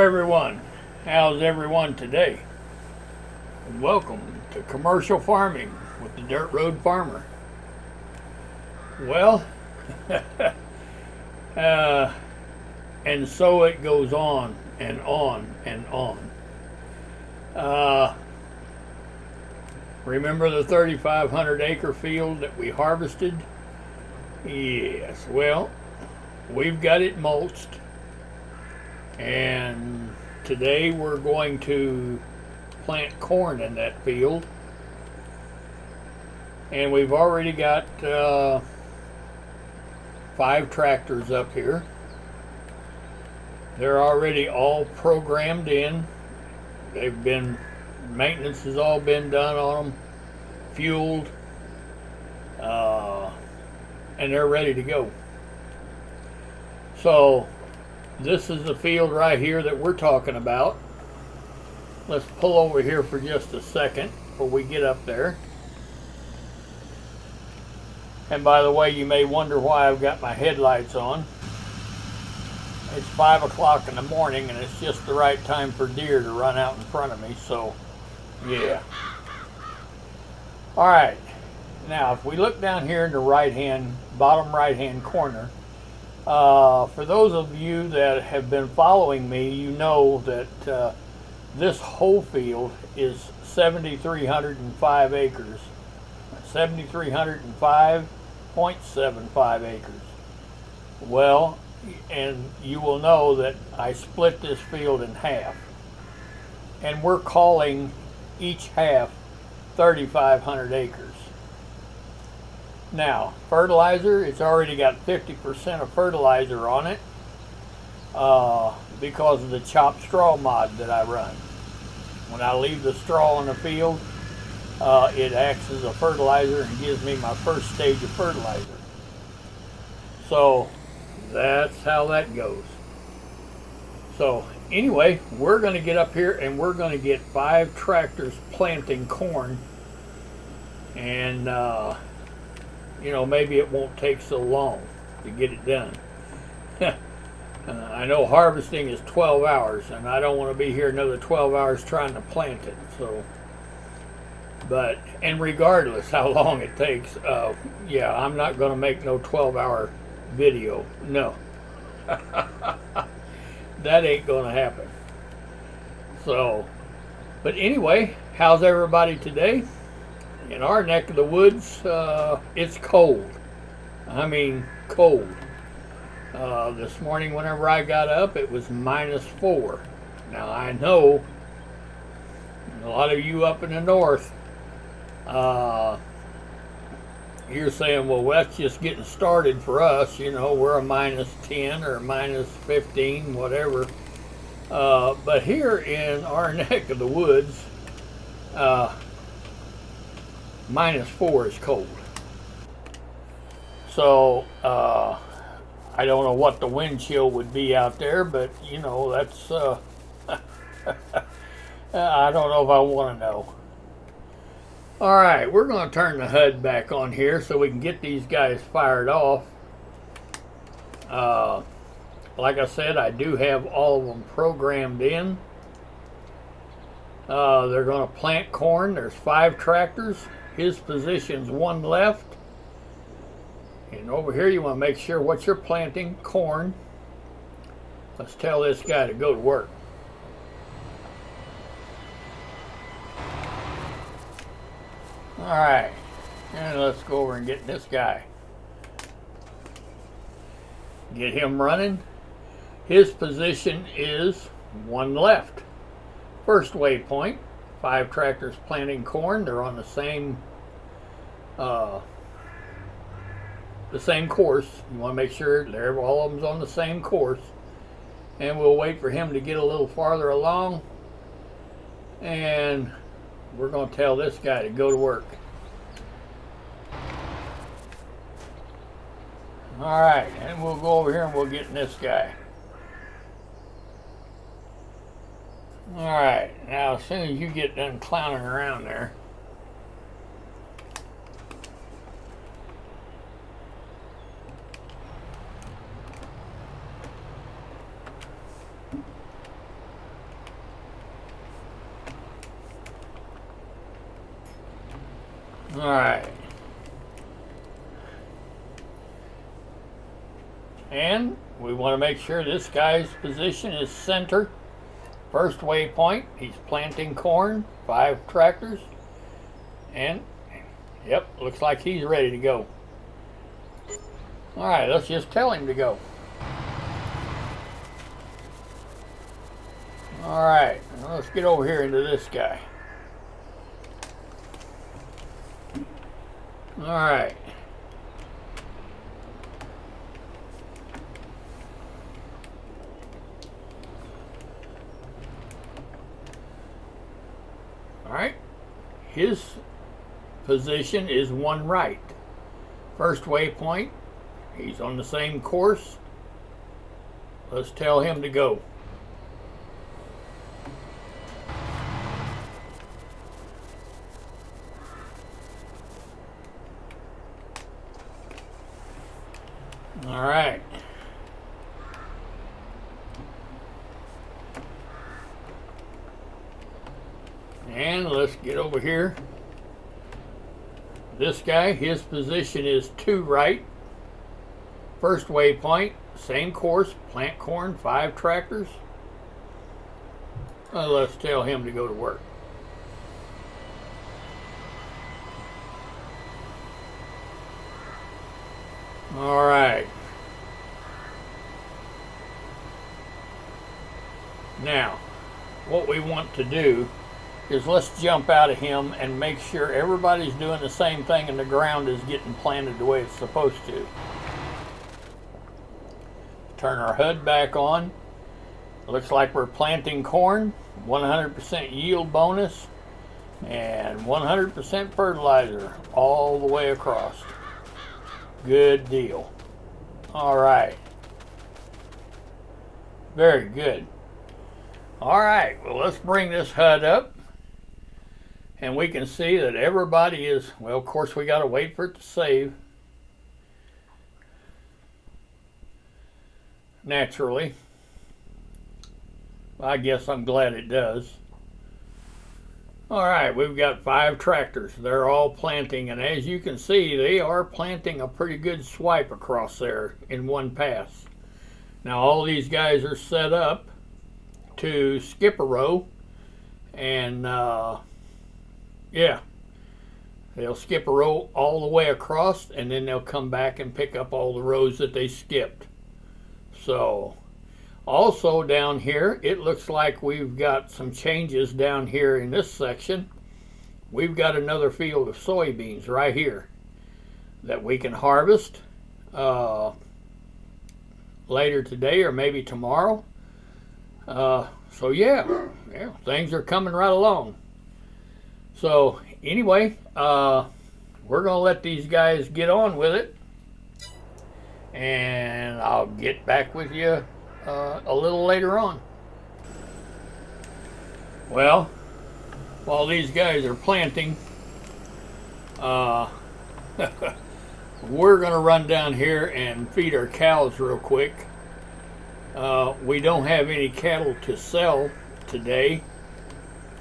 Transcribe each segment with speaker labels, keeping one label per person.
Speaker 1: everyone. How's everyone today? Welcome to Commercial Farming with the Dirt Road Farmer. Well, and so it goes on and on and on. Remember the 3,500 acre field that we harvested? Yes, well, we've got it mulched, and today we're going to plant corn in that field. And we've already got 5 tractors up here. They're already all programmed in. Maintenance has all been done on them, fueled, and they're ready to go. So this is the field right here that we're talking about. Let's pull over here for just a second before we get up there. And by the way, you may wonder why I've got my headlights on. It's 5 o'clock in the morning and it's just the right time for deer to run out in front of me, so yeah. Alright, now if we look down here in the bottom right hand corner, for those of you that have been following me, you know that this whole field is 7,305 acres. 7,305.75 acres. Well, and you will know that I split this field in half. And we're calling each half 3,500 acres. Now, fertilizer, it's already got 50% of fertilizer on it because of the chopped straw mod that I run. When I leave the straw in the field, it acts as a fertilizer and gives me my first stage of fertilizer. So that's how that goes. So anyway, we're going to get up here and we're going to get 5 tractors planting corn, and maybe it won't take so long to get it done. I know harvesting is 12 hours and I don't want to be here another 12 hours trying to plant it. So and regardless how long it takes, yeah, I'm not going to make no 12-hour video. No. That ain't going to happen. So, but anyway, how's everybody today? In our neck of the woods, it's cold. I mean, cold. This morning whenever I got up, it was -4. Now, I know a lot of you up in the north, you're saying, well, that's just getting started for us. You know, we're a -10 or -15, whatever. But here in our neck of the woods, -4 is cold. So, I don't know what the wind chill would be out there, but, you know, that's, I don't know if I want to know. Alright, we're going to turn the HUD back on here so we can get these guys fired off. Like I said, I do have all of them programmed in. They're going to plant corn. There's 5 tractors. His position's 1 left. And over here you want to make sure what you're planting, corn. Let's tell this guy to go to work. Alright, and let's go over and get this guy. Get him running. His position is 1 left. First waypoint, 5 tractors planting corn. They're on the same course. You want to make sure all of them's on the same course. And we'll wait for him to get a little farther along. And we're going to tell this guy to go to work. Alright, and we'll go over here and we'll get in this guy. Alright, now as soon as you get done clowning around there, All right. And we want to make sure this guy's position is center. First waypoint, he's planting corn, 5 tractors. And, yep, looks like he's ready to go. All right, let's just tell him to go. All right, let's get over here into this guy. All right. All right. His position is 1 right. First waypoint, he's on the same course. Let's tell him to go. All right. And let's get over here. This guy, his position is 2 right. First waypoint, same course, plant corn, 5 tractors. Let's tell him to go to work. All right. Now, what we want to do is let's jump out of him and make sure everybody's doing the same thing and the ground is getting planted the way it's supposed to. Turn our HUD back on. Looks like we're planting corn, 100% yield bonus, and 100% fertilizer all the way across. Good deal. All right. Very good. All right, well, let's bring this HUD up. And we can see that everybody is, well, of course, we got to wait for it to save. Naturally. I guess I'm glad it does. All right, we've got 5 tractors. They're all planting, and as you can see, they are planting a pretty good swipe across there in one pass. Now, all these guys are set up to skip a row, and yeah, they'll skip a row all the way across, and then they'll come back and pick up all the rows that they skipped. So, also down here, it looks like we've got some changes down here in this section. We've got another field of soybeans right here that we can harvest later today or maybe tomorrow. So yeah, things are coming right along. So anyway, we're gonna let these guys get on with it, and I'll get back with you a little later on. Well, while these guys are planting, we're gonna run down here and feed our cows real quick. We don't have any cattle to sell today,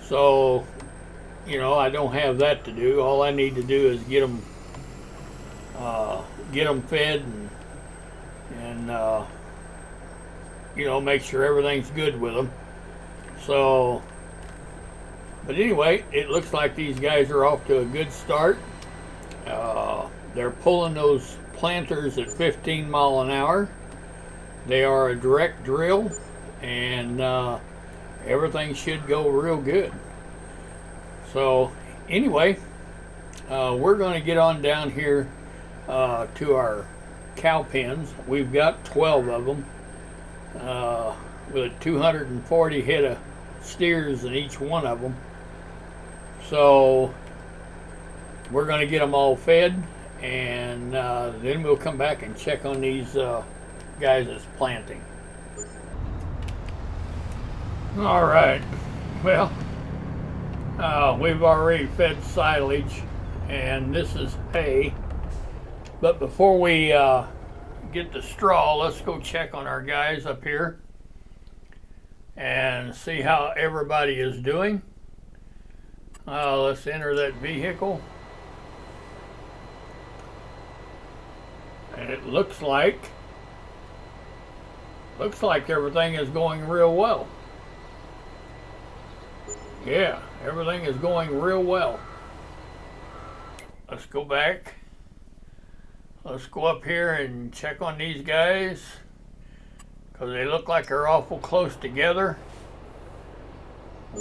Speaker 1: so you know, I don't have that to do. All I need to do is get them fed and you know, make sure everything's good with them. So, but anyway, it looks like these guys are off to a good start. They're pulling those planters at 15 miles an hour. They are a direct drill, and everything should go real good. So anyway, we're going to get on down here to our cow pens. We've got 12 of them with 240 head of steers in each one of them. So we're going to get them all fed, and then we'll come back and check on these guys that's planting. All right, well, we've already fed silage, and this is hay. But before we get the straw, let's go check on our guys up here and see how everybody is doing. Let's enter that vehicle. And it looks like everything is going real well. Yeah, everything is going real well. Let's go back. Let's go up here and check on these guys, because they look like they're awful close together.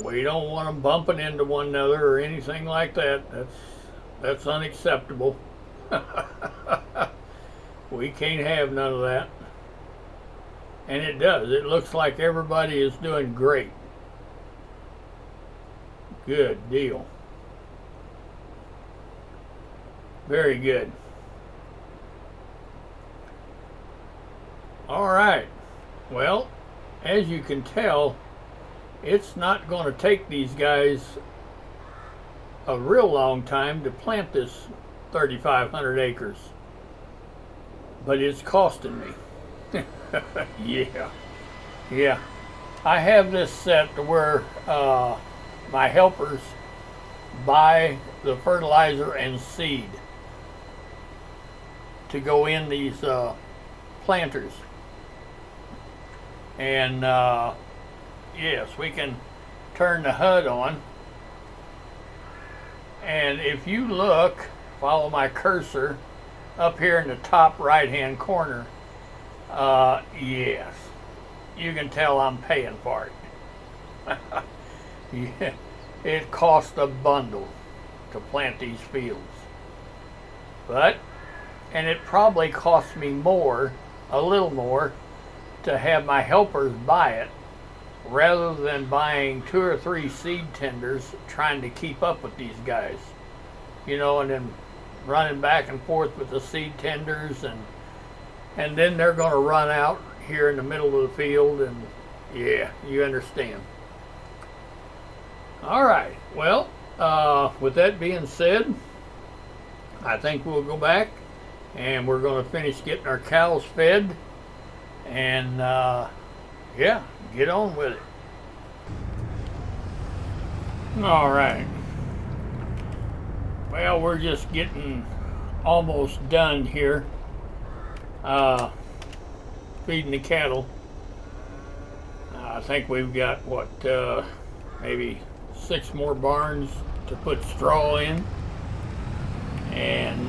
Speaker 1: We don't want them bumping into one another or anything like that. That's unacceptable. We can't have none of that. And it does. It looks like everybody is doing great. Good deal. Very good. All right. Well, as you can tell, it's not going to take these guys a real long time to plant this 3,500 acres. But it's costing me. Yeah. I have this set to where my helpers buy the fertilizer and seed to go in these planters. And yes, we can turn the HUD on. And if you look, follow my cursor up here in the top right hand corner, yes, you can tell I'm paying for it. Yeah, it costs a bundle to plant these fields. And it probably costs me more, a little more, to have my helpers buy it, rather than buying 2 or 3 seed tenders trying to keep up with these guys. You know, and then running back and forth with the seed tenders, and then they're going to run out here in the middle of the field, and yeah, you understand. All right, well, with that being said, I think we'll go back and we're going to finish getting our cows fed, and yeah, get on with it. All right. Well, we're just getting almost done here feeding the cattle. I think we've got, what, maybe 6 more barns to put straw in, and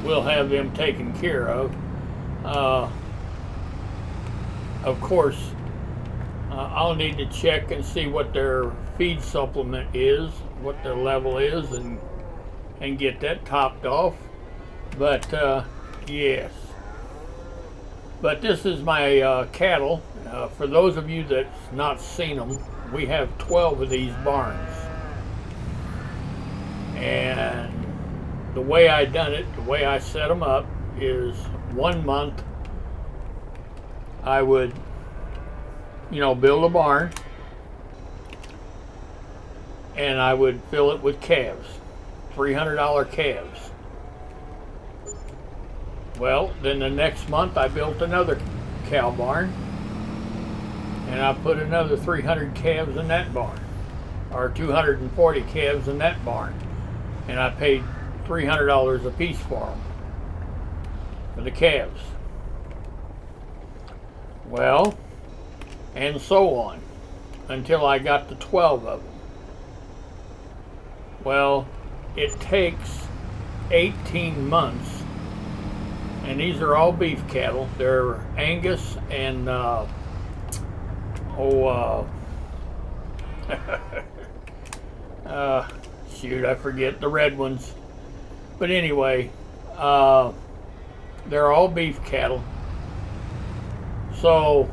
Speaker 1: we'll have them taken care of. Of course, I'll need to check and see what their feed supplement is, what their level is, and get that topped off. But yes. But this is my cattle. For those of you that's not seen them, we have 12 of these barns. And the way I done it, the way I set them up, is 1 month I would, build a barn, and I would fill it with calves, $300 calves. Well, then the next month I built another cow barn, and I put another 300 calves in that barn, or 240 calves in that barn, and I paid $300 a piece for them, for the calves. Well, and so on, until I got to 12 of them. Well, it takes 18 months, and these are all beef cattle. They're Angus and shoot, I forget the red ones. But anyway, they're all beef cattle. So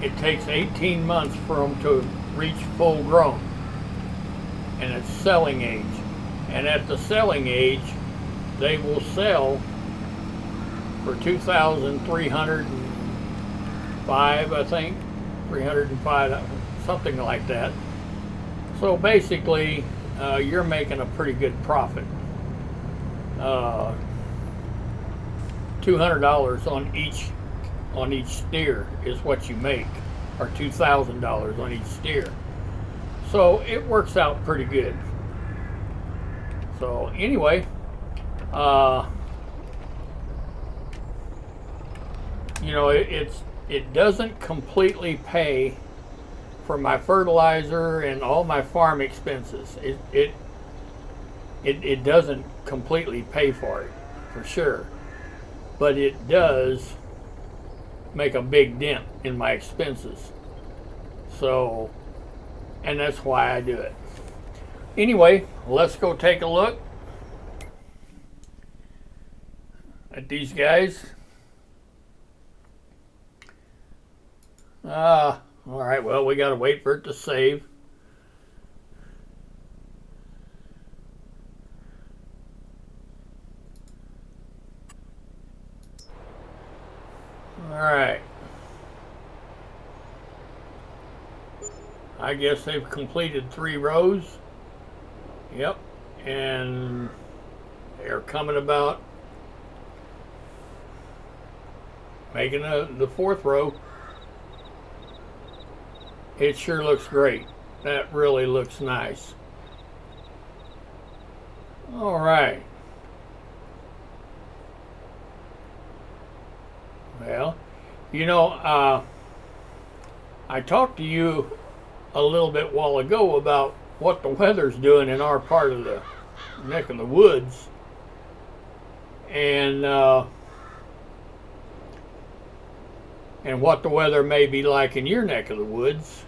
Speaker 1: it takes 18 months for them to reach full grown, and it's selling age. And at the selling age, they will sell for $2,305, I think, 305, something like that. So basically, you're making a pretty good profit. $200 on each steer is what you make, or $2,000 on each steer. So it works out pretty good. So anyway, you know, it doesn't completely pay for my fertilizer and all my farm expenses. It doesn't completely pay for it, for sure, but it does make a big dent in my expenses. So, and that's why I do it. Anyway, let's go take a look at these guys. All right, well, we got to wait for it to save. All right. I guess they've completed 3 rows. Yep. And they're coming about making the 4th row. It sure looks great. That really looks nice. All right. Well, you know, I talked to you a little bit while ago about what the weather's doing in our part of the neck of the woods, and what the weather may be like in your neck of the woods.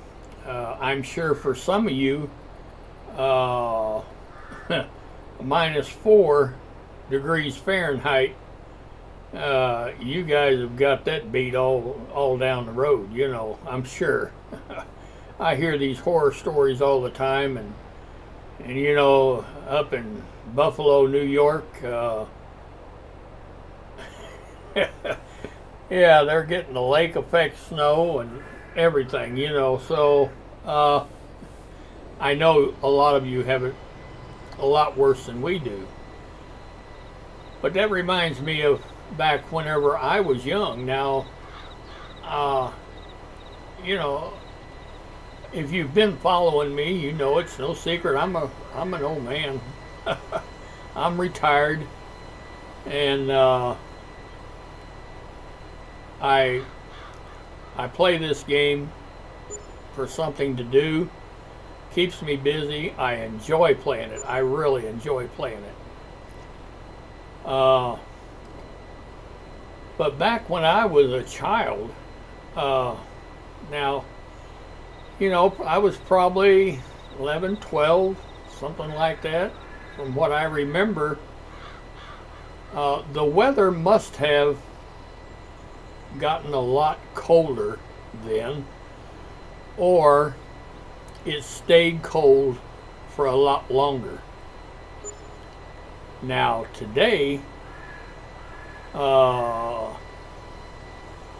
Speaker 1: I'm sure for some of you, -4 degrees Fahrenheit, you guys have got that beat all down the road, you know, I'm sure. I hear these horror stories all the time, and you know, up in Buffalo, New York, yeah, they're getting the lake effect snow and everything, you know. So I know a lot of you have it a lot worse than we do. But that reminds me of back whenever I was young. Now, you know, if you've been following me, you know it's no secret I'm an old man. I'm retired, and I play this game for something to do. Keeps me busy. I enjoy playing it. I really enjoy playing it. But back when I was a child, now, you know, I was probably 11, 12, something like that. From what I remember, the weather must have gotten a lot colder then, or it stayed cold for a lot longer. Now today,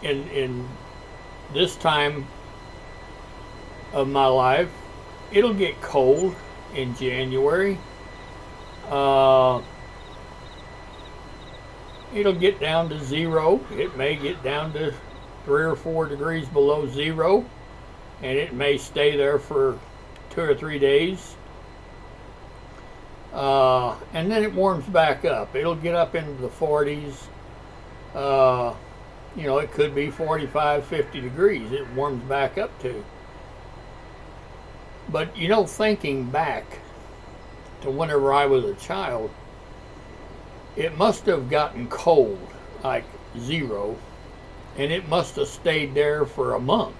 Speaker 1: in this time of my life, it'll get cold in January. It'll get down to 0. It may get down to 3 or 4 degrees below 0, and it may stay there for 2 or 3 days. And then it warms back up. It'll get up into the 40s. You know, it could be 45, 50 degrees. It warms back up to. But, you know, thinking back to whenever I was a child, it must have gotten cold, like 0, and it must have stayed there for a month.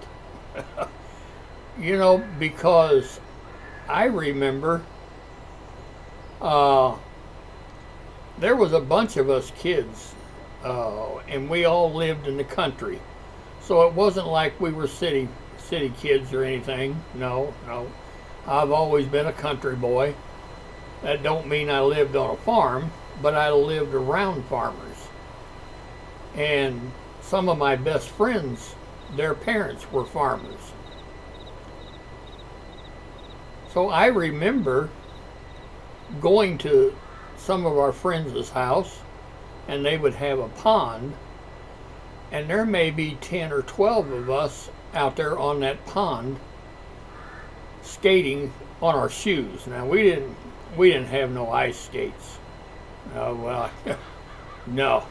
Speaker 1: You know, because I remember there was a bunch of us kids, and we all lived in the country. So it wasn't like we were city kids or anything. No. I've always been a country boy. That don't mean I lived on a farm, but I lived around farmers. And some of my best friends, their parents were farmers. So I remember going to some of our friends' house, and they would have a pond, and there may be 10 or 12 of us out there on that pond skating on our shoes. Now, we didn't we didn't have no ice skates. Well, no,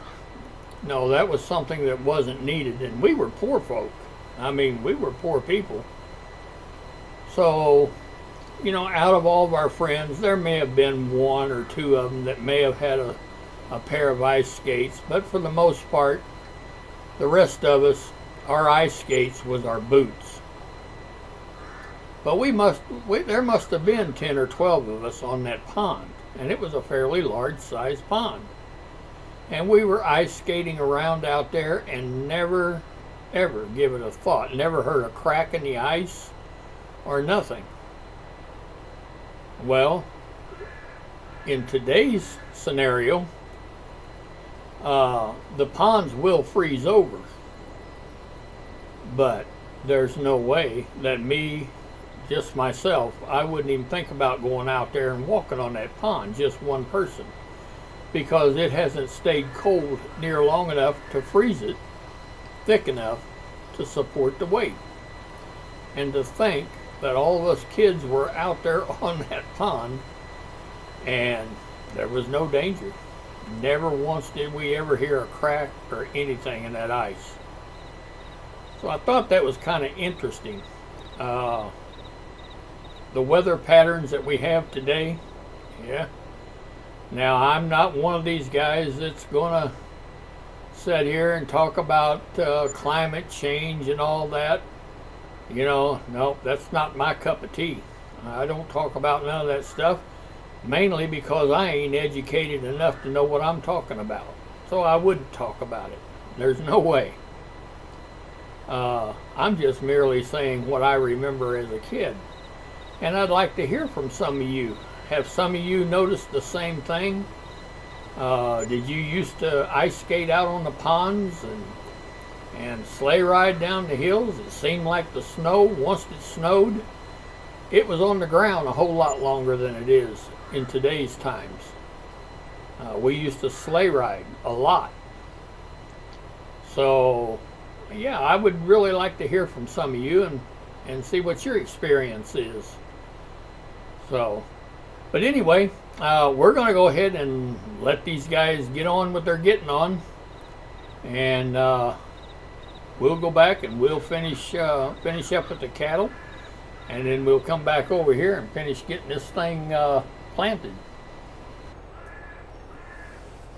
Speaker 1: that was something that wasn't needed, and we were poor folk. I mean, we were poor people. So, you know, out of all of our friends, there may have been one or two of them that may have had a pair of ice skates, but for the most part, the rest of us, our ice skates was our boots. But there must have been 10 or 12 of us on that pond, and it was a fairly large sized pond. And we were ice skating around out there and never, ever give it a thought. Never heard a crack in the ice or nothing. Well, in today's scenario, the ponds will freeze over. But there's no way that me, just myself, I wouldn't even think about going out there and walking on that pond, just one person, because it hasn't stayed cold near long enough to freeze it thick enough to support the weight. And to think that all of us kids were out there on that pond and there was no danger. Never once did we ever hear a crack or anything in that ice. So I thought that was kind of interesting. The weather patterns that we have today, yeah. Now, I'm not one of these guys that's going to sit here and talk about climate change and all that. You know, no, that's not my cup of tea. I don't talk about none of that stuff, mainly because I ain't educated enough to know what I'm talking about. So I wouldn't talk about it. There's no way. I'm just merely saying what I remember as a kid. And I'd like to hear from some of you. Have some of you noticed the same thing? Did you used to ice skate out on the ponds and sleigh ride down the hills? It seemed like the snow, once it snowed, it was on the ground a whole lot longer than it is in today's times. We used to sleigh ride a lot. So, yeah, I would really like to hear from some of you and see what your experience is. So, but anyway, we're going to go ahead and let these guys get on with their getting on. And we'll go back and we'll finish up with the cattle. And then we'll come back over here and finish getting this thing planted.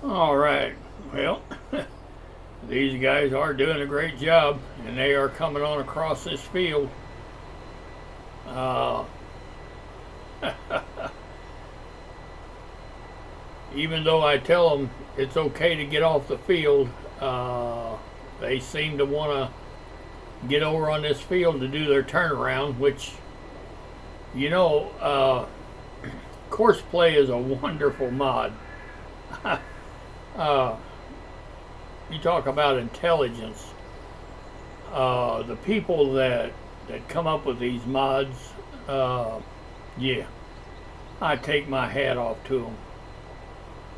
Speaker 1: All right, well, these guys are doing a great job, and they are coming on across this field. Even though I tell them it's okay to get off the field, they seem to want to get over on this field to do their turnaround, which, you know, Courseplay is a wonderful mod. You talk about intelligence. The people that come up with these mods, yeah, I take my hat off to them.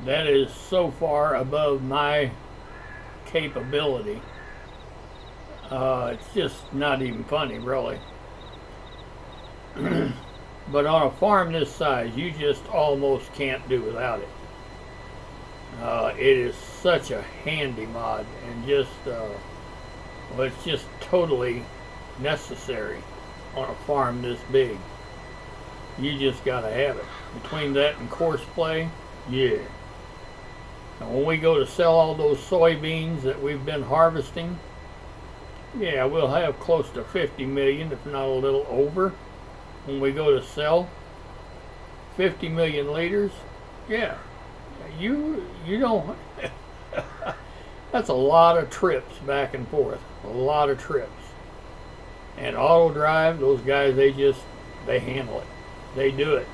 Speaker 1: That is so far above my capability. It's just not even funny, really. But on a farm this size, you just almost can't do without it. It is such a handy mod, and just well, it's just totally necessary on a farm this big. You just gotta have it. Between that and Courseplay, yeah. And when we go to sell all those soybeans that we've been harvesting, yeah, we'll have close to 50 million, if not a little over. When we go to sell 50 million liters, yeah, you don't, that's a lot of trips back and forth, a lot of trips. And auto drive, those guys, they handle it. They do it.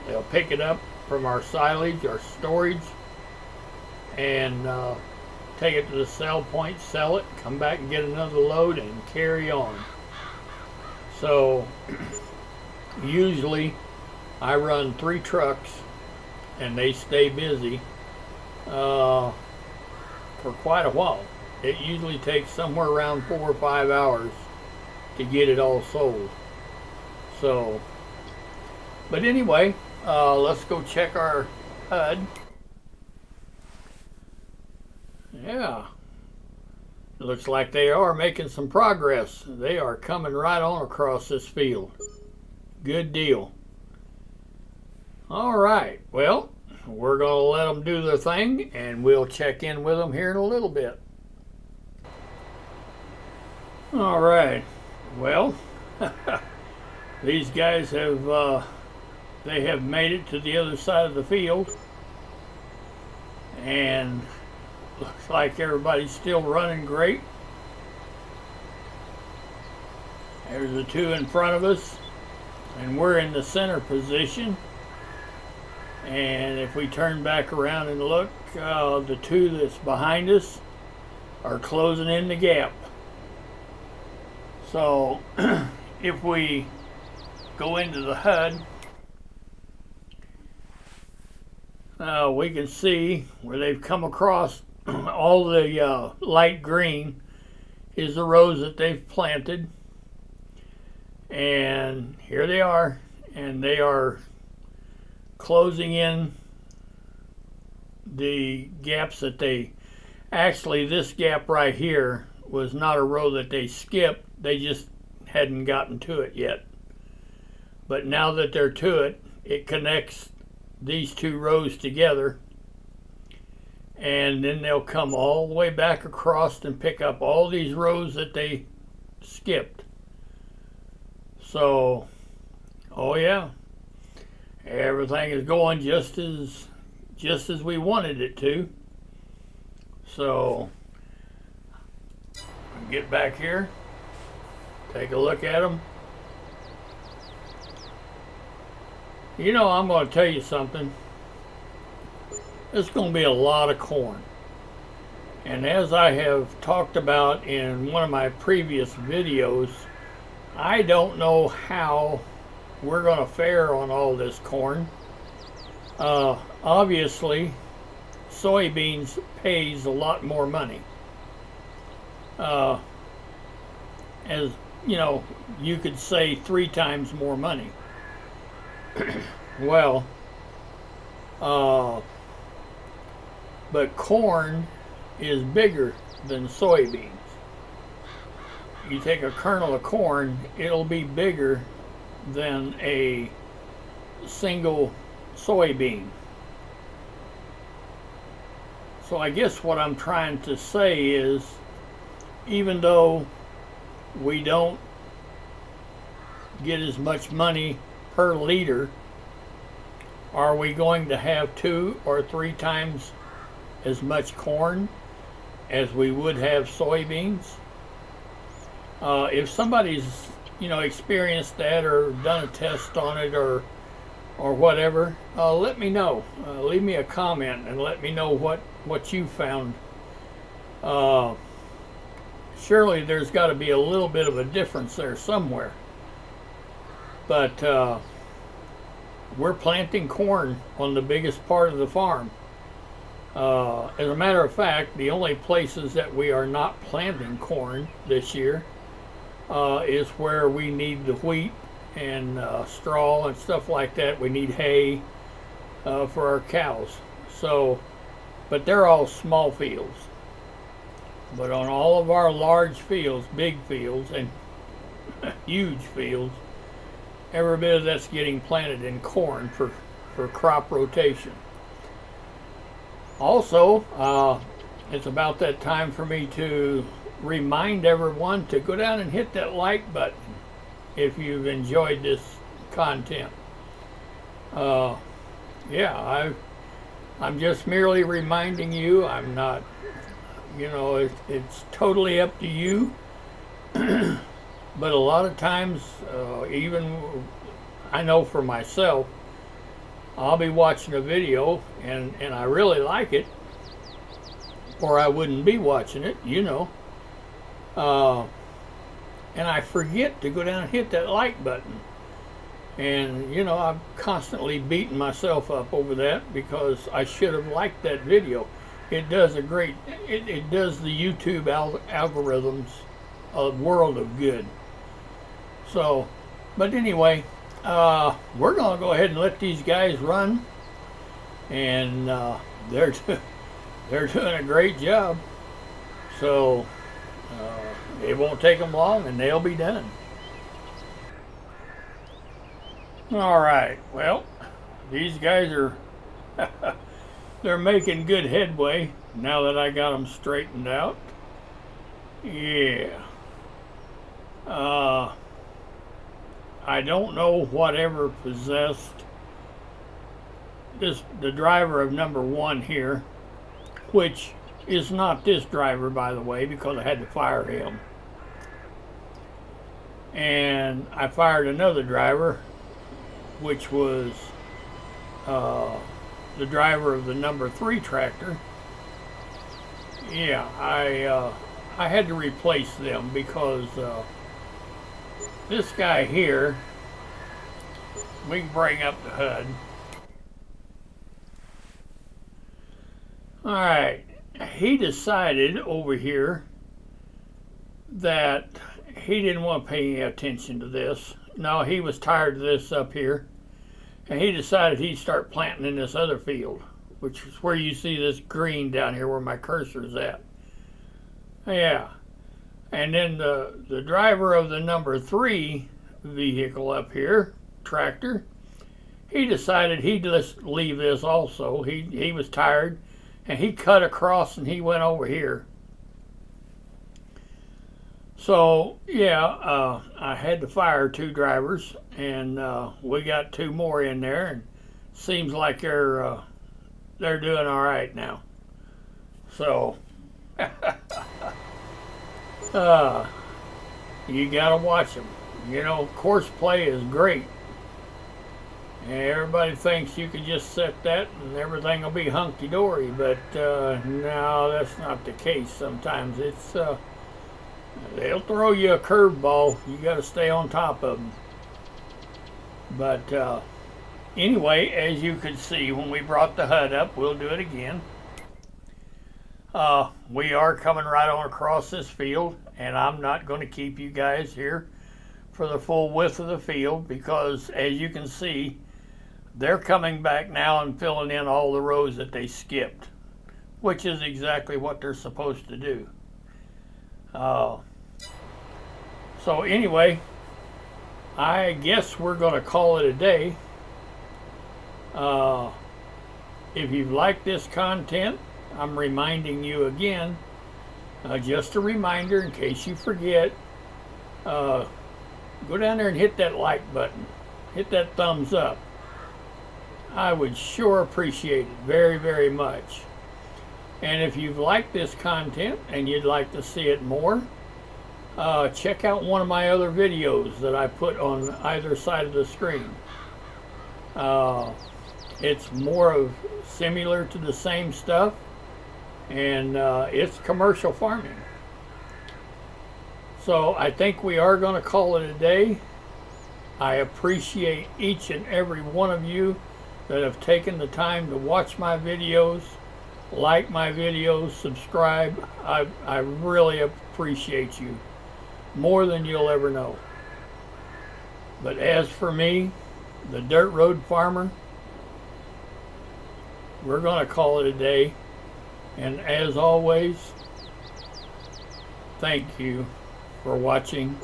Speaker 1: They'll pick it up from our silage, our storage, and take it to the sell point, sell it, come back and get another load and carry on. So usually I run 3 trucks and they stay busy for quite a while. It usually takes somewhere around 4 or 5 hours to get it all sold. So, but anyway, Let's go check our HUD. Yeah, looks like they are making some progress. They are coming right on across this field. Good deal. All right, well, we're going to let them do their thing, and we'll check in with them here in a little bit. All right, well, these guys have they have made it to the other side of the field, and looks like everybody's still running great. There's the two in front of us, and we're in the center position. And if we turn back around and look, the two that's behind us are closing in the gap. So if we go into the HUD, we can see where they've come across. All the light green is the rows that they've planted, and here they are, and they are closing in the gaps that they actually, this gap right here was not a row that they skipped, they just hadn't gotten to it yet. But now that they're to it, it connects these two rows together, and then they'll come all the way back across and pick up all these rows that they skipped. So, oh yeah, everything is going just as we wanted it to. So, get back here, take a look at them. You know, I'm going to tell you something. It's going to be a lot of corn. And as I have talked about in one of my previous videos, I don't know how we're going to fare on all this corn. Obviously, soybeans pays a lot more money. As you know, you could say 3 times more money. Well, but corn is bigger than soybeans. You take a kernel of corn, it'll be bigger than a single soybean. So I guess what I'm trying to say is, even though we don't get as much money per liter, are we going to have 2 or 3 times as much corn as we would have soybeans? If somebody's, you know, experienced that or done a test on it or whatever, let me know. Leave me a comment and let me know what you found. Surely there's got to be a little bit of a difference there somewhere. But we're planting corn on the biggest part of the farm. As a matter of fact, the only places that we are not planting corn this year is where we need the wheat and straw and stuff like that. We need hay for our cows. So, but they're all small fields. But on all of our large fields, big fields, and huge fields, every bit of that's getting planted in corn for crop rotation. Also, it's about that time for me to remind everyone to go down and hit that like button if you've enjoyed this content. Yeah, I'm just merely reminding you. I'm not, you know, it's totally up to you. But a lot of times, even I know for myself, I'll be watching a video and I really like it, or I wouldn't be watching it, you know. And I forget to go down and hit that like button. And, you know, I'm constantly beating myself up over that because I should have liked that video. It does a great, it does the YouTube algorithms a world of good. So, but anyway, we're going to go ahead and let these guys run, and they're they're doing a great job. So it won't take them long, and they'll be done. All right. Well, these guys are they're making good headway now that I got them straightened out. Yeah. I don't know whatever possessed the driver of number 1 here, which is not this driver, by the way, because I had to fire him. And I fired another driver, which was the driver of the number 3 tractor. Yeah, I had to replace them because this guy here, we can bring up the HUD. All right, he decided over here that he didn't want to pay any attention to this. No, he was tired of this up here, and he decided he'd start planting in this other field, which is where you see this green down here where my cursor is at. Yeah. And then the driver of the number 3 vehicle up here, tractor, he decided he'd just leave this also. He was tired, and he cut across and he went over here. So yeah, I had to fire 2 drivers, and we got 2 more in there, and seems like they're doing all right now. So you gotta watch them. You know, Courseplay is great, and everybody thinks you can just set that and everything will be hunky-dory, but no, that's not the case. Sometimes it's they'll throw you a curveball. You got to stay on top of them. But anyway, as you can see, when we brought the HUD up, we'll do it again. We are coming right on across this field, and I'm not going to keep you guys here for the full width of the field because, as you can see, they're coming back now and filling in all the rows that they skipped, which is exactly what they're supposed to do. So anyway, I guess we're going to call it a day. If you've liked this content, I'm reminding you again, just a reminder in case you forget, go down there and hit that like button. Hit that thumbs up. I would sure appreciate it very, very much. And if you've liked this content and you'd like to see it more, check out one of my other videos that I put on either side of the screen. It's more of similar to the same stuff, and it's commercial farming. So I think we are going to call it a day. I appreciate each and every one of you that have taken the time to watch my videos, like my videos, subscribe. I really appreciate you more than you'll ever know. But as for me, the Dirt Road Farmer, we're going to call it a day. And as always, thank you for watching